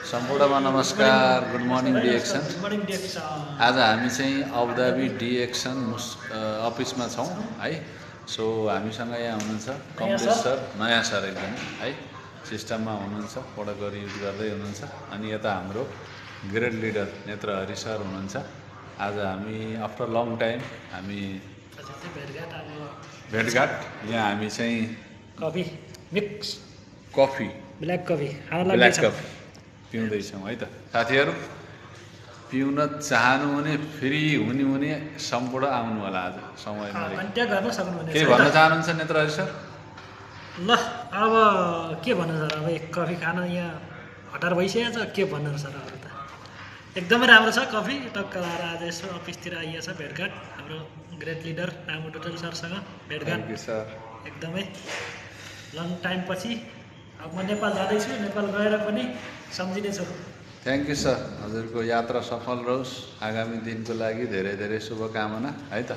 सम्पूर्णमा नमस्कार, good morning DXN. Good morning DXN. आज हामी चाहिँ अबुधाबी डिएक्सन अफिसमा छौँ है। सो हामीसँग यहाँ हुनुहुन्छ कमलेश सर, नयाँ सर एकदम है, सिस्टममा हुनुहुन्छ, प्रोटोकल युज गर्दै हुनुहुन्छ। अनि यता हाम्रो ग्रेड लिडर नेत्रहरि सर हुनुहुन्छ। आज हामी आफ्टर लङ टाइम हामी भेटघाट यहाँ हामी चाहिँ coffee mix coffee black coffee black coffee पिउँदैछौँ है त साथीहरू। पिउन चाहनुहुने फ्री हुने सम्पूर्ण आउनु होला आज समयमा। कन्ट्याक्ट गर्न सक्नुहुनेछ। के भन्न चाहनुहुन्छ नेत्रहरि सर? ल अब के भन्नु सर, अब एक कफी खान यहाँ हतार भइसकेको छ, के भन्नु सर। अब त एकदमै राम्रो छ कफी। टक्क लाएर आज यसो अफिसतिर आइएछ भेटघाट हाम्रो ग्रेट लिडर रामु टोटल सरसँग भेटघाट एकदमै लङ टाइम पछि। अब म नेपाल जाँदैछु, नेपाल गएर पनि सम्झिनेछु। थ्याङ्क यू सर, हजुरको यात्रा सफल रहोस्। आगामी दिनको लागि धेरै धेरै शुभकामना है त।